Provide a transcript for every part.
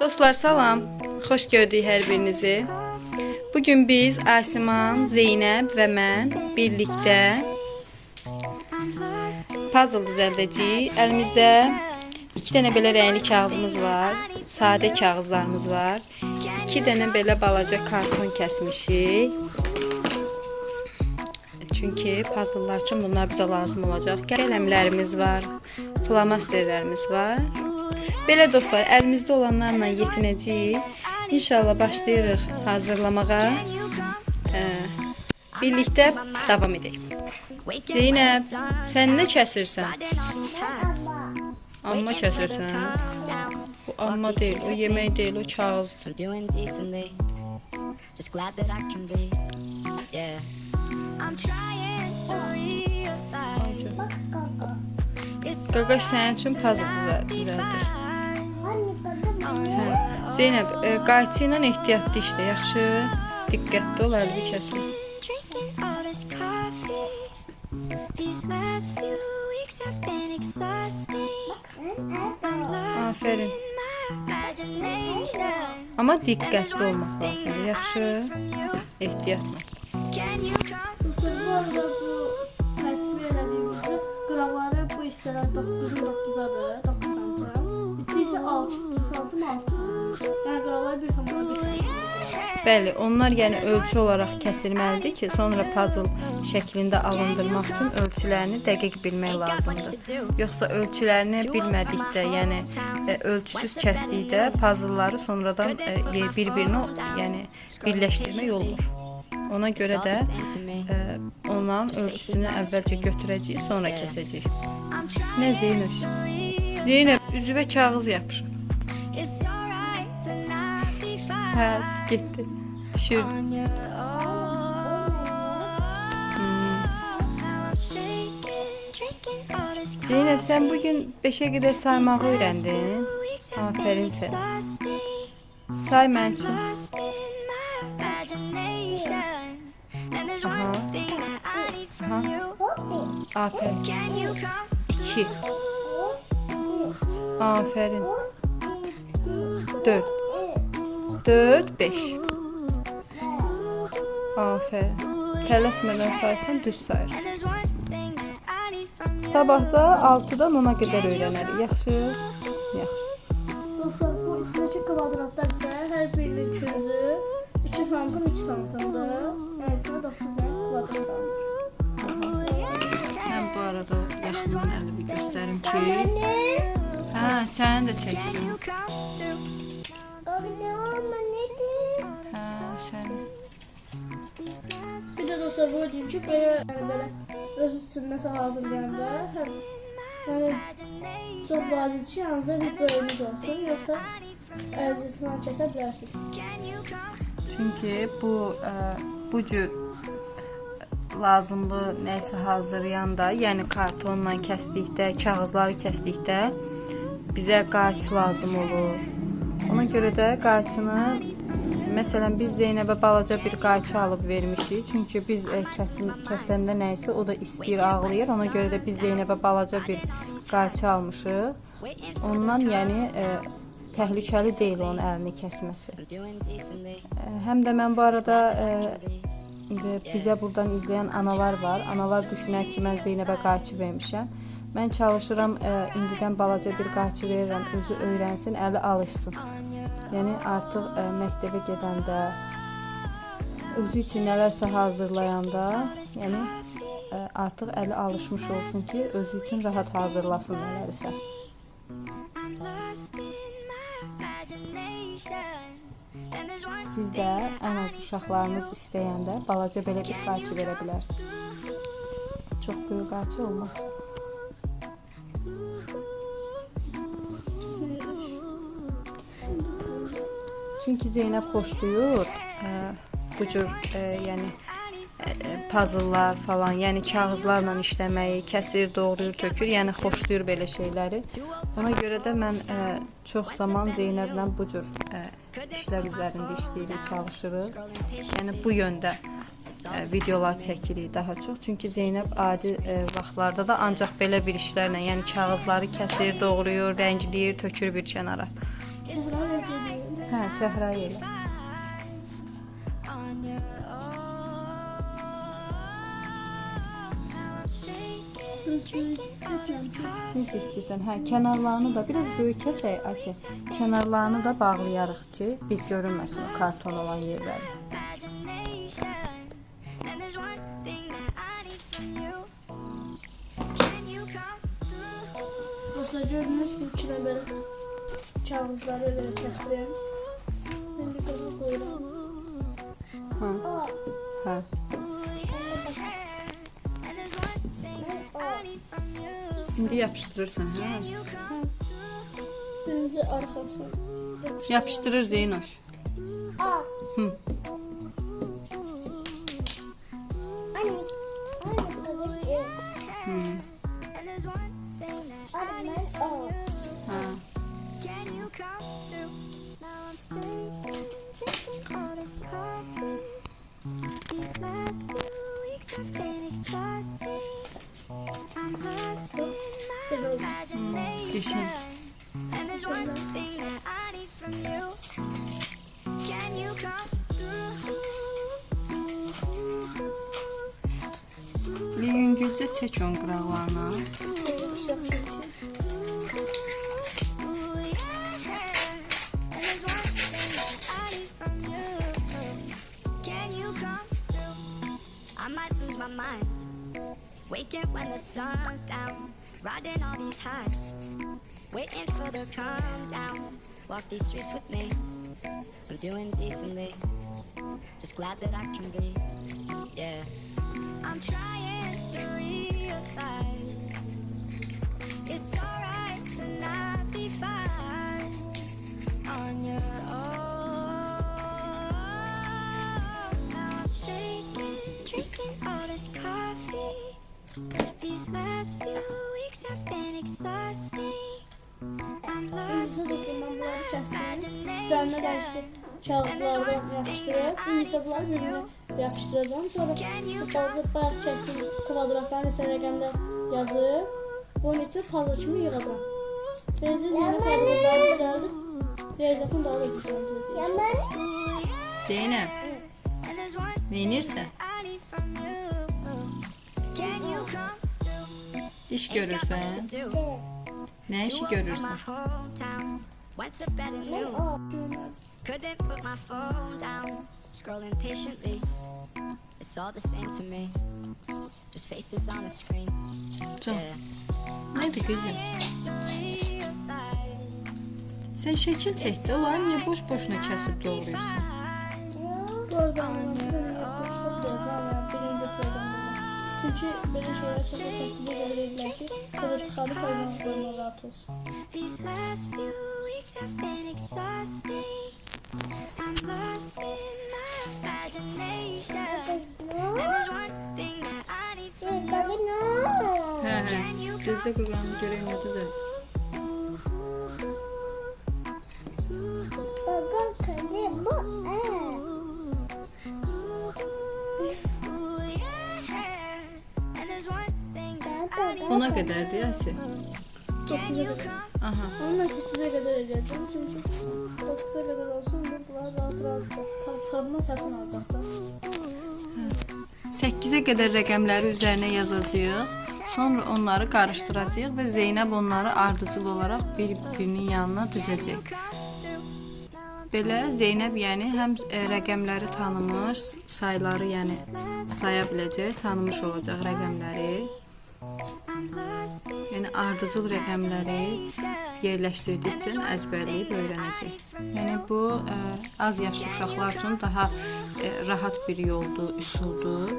Dostlar salam, xoş gördük hər birinizi. Bugün biz Asiman, Zeynəb və mən birlikdə puzzle düzəldəcəyik. Əlimizdə 2 dənə belə rəngli kağızımız var, sadə kağızlarımız var. 2 dənə belə balaca karton kəsmişik. Çünki puzzle'lar üçün bunlar bizə lazım olacaq. Qələmlərimiz var, flomasterlərimiz var. Belə dostlar, əlimizdə olanlarla yetinəcəyik. İnşallah başlayırıq hazırlamağa. Birlikdə davam edək. Zeynəb, sən nə kəsirsən? Amma kəsirsən. Bu amma deyil, o yemək deyil, o kağızdır. Qaqaş sənin üçün puzzle düzəldir. Zeynəb, qayçı ilə ehtiyatlı işlə, yaxşı? Diqqətli ol, əlbi kəsin. Aferin. Amma diqqətli olmaq lazımdır, yaxşı? Ehtiyatla. Bu arada bu çərçivə elədiyimizdə qıraqları bu hissələr 9-9'adır, 9 santim. İçi isə 6 santim 6. Yəni qıraqlar 1,5. Bəli, onlar yəni ölçü olaraq kəsilməlidir ki, sonra puzzle şəklində alındırmaq üçün ölçülərini dəqiq bilmək lazımdır. Yoxsa ölçülərini bilmədikdə, yəni ölçüsüz kəsdikdə puzzle'ları sonradan bir-birini yəni birləşdirmək olmur. Ona görə də onların ölçüsünü əvvəlcə götürəcəyik, sonra kəsəcəyik. Nə Zeynəb? Zeynəb, üzüvə kağız yapışır. Hə, getdi. Düşürdü. Zeynəb, sən bugün 5'e qədər saymağı öyrəndin. Aferin sənə. Say mən üçün. Aha. Aferin. 2. Aferin. 4. 4, 5. Aferin. Tələsmədən saysan düz sayır. Sabahda 6'dan 10'a qədər öyrənərik. Yaxşı? Yaxşı. Dostlar, bu içindəki kvadratlar isə hər birinin künüzü 2 santim 2 santimdir. Yəni içində 9 dənə kvadrat alınır. Mən bu arada yaxından əlimi göstərim ki... Hə, səni də çəkdim. Hə, səni. Bir də dostlar, bu deyim ki, belə öz üçün nəsə hazırlayanda yəni çox vacib ki, yanınızda bir böyümüz olsun, yoxsa əlinizi falan kəsə bilərsiniz. Çünki bu cür lazımlı nəysə hazırlayanda, yəni kartonla kəsdikdə, kağızları kəsdikdə bizə qayçı lazım olur. Ona görə də qayçını, məsələn biz Zeynəbə balaca bir qayçı alıb vermişik. Çünki biz kəsəndə nəysə o da istəyir, ağlayır. Ona görə də biz Zeynəbə balaca bir qayçı almışıq. Ondan yəni təhlükəli deyil onun əlini kəsməsi. Həm də mən bu arada bizə buradan izləyən analar var. Analar düşünər ki, mən Zeynəbə qayçı vermişəm. Mən çalışıram, indidən balaca bir qayçı verirəm, özü öyrənsin, əli alışsın. Yəni artıq məktəbə gedəndə, özü üçün nələrsə hazırlayanda, yəni artıq əli alışmış olsun ki, özü üçün rahat hazırlasın nələrsə. Siz də ən az uşaqlarınız istəyəndə balaca belə bir qayçı verə bilərsiniz. Çox böyük qayçı olmaz. Çünki Zeynəb xoşlayır bu cür yəni puzzle'lar falan, yəni kağızlarla işləməyi, kəsir, doğrayır, tökür, yəni xoşlayır belə şeyləri. Ona görə də mən çox zaman Zeynəblə bu cür işlər üzərində işləyirik, çalışırıq. Yəni bu yöndə videolar çəkirik daha çox. Çünki Zeynəb adi vaxtlarda da ancaq belə bir işlərlə, yəni kağızları kəsir, doğrayır, rəngləyir, tökür bir kənara. Çevre çəhrayı elə. Necə istəyirsən? Hə, kənarlarını da biraz böyük kəsək Asiya. Kənarlarını da bağlayarıq ki, bir görünməsin o karton olan yerləri. Mesela gördüğünüz gibi içine böyle kağıtları öyle kestim. Ben bir kadar koyuyorum. Hə. Hə. İndi yapışdırırsan, hə? Birinci arkası. Yapışdırır Zeynoş. Hı. Ha. Geçen. Yüngülcə çək onun qıraqlarına. I might lose my mind. Waking when the sun's down, riding all these highs, waiting for the calm down. Walk these streets with me. I'm doing decently. Just glad that I can breathe. Yeah. I'm trying to realize it's alright to not be fine on your own. Now I'm shaking, drinking all this coffee. These last few weeks have been exhausting. I'm lost in bunları kestim. Sizlerine değişik kağıtlardan yapıştırıp, ise bunları birbirine yapıştıracağım. Sonra bu bazı bayaq kesim kvadratların ise rəqəmdə yazıb, bunun için puzzle kimi yığacağım. Böylece yeni puzzle'ları düzəldib, riyaziyyatını daha da güzəldirəcəm. Zeynep, neyinirsən? İş görürsən? Ne işi görürsən? Couldn't put my phone down, scrolling patiently. It's all the same to me, just faces on a screen. Can, nədir qızım? Sən şəkil çəkdə, onları niyə boş-boşuna kəsib doğrayırsan? Bu arada anlatıda niye yapıyorsak yazacağım veya birini götüreceğim burada. Çünkü böyle şeyler çok da şekilde görebilirler ki böyle çıkarıp o yüzden koyma rahat olsun. These last few weeks have been exhausting. I'm lost in my imagination. And there's one thing that I need from you. Hə, gözlə qıqanı görəyim nə düzəl. Ona qədərdir Asiya. 9'a kadar. Aha. Onunla 8'e kadar edeceğim çünkü 9'a kadar olsun bunlar rahat sabuna satın alacaklar. 8-ə qədər rəqəmləri üzərinə yazacağıq. Sonra onları qarışdıracağıq və Zeynəb onları ardıcıl olaraq bir-birinin yanına düzəcək. Belə Zeynəb yəni həm rəqəmləri tanımış, sayları yəni saya biləcək, tanımış olacaq rəqəmləri. Yəni ardıcıl rəqəmləri yerləşdirdikcə əzbərləyib öyrənəcək. Yəni bu az yaşlı uşaqlar üçün daha rahat bir yoldur, üsuldur.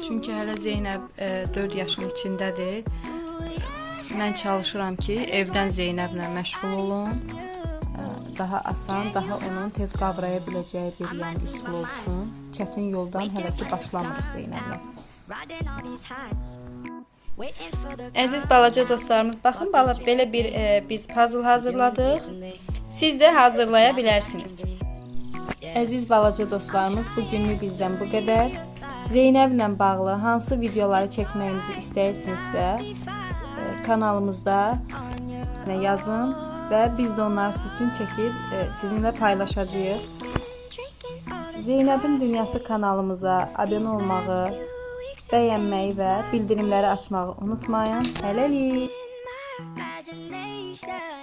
Çünki hələ Zeynəb 4 yaşın içindədir. Mən çalışıram ki, evdən Zeynəblə məşğul olum. Daha asan, daha onun tez qavraya biləcəyi bir yəni üsul olsun. Çətin yoldan hələ ki başlamırıq Zeynəblə. Əziz balaca dostlarımız, baxın belə bir biz puzzle hazırladıq. Siz də hazırlaya bilərsiniz. Əziz balaca dostlarımız, bugünlük bizdən bu qədər. Zeynəblə bağlı hansı videoları çəkməyimizi istəyirsinizsə, kanalımızda yazın və biz də onları siz üçün çəkib sizinlə paylaşacağıq. Zeynəbin Dünyası kanalımıza abunə olmağı, bəyənməyi və bildirimləri açmağı unutmayın. Hələlik. Imagination.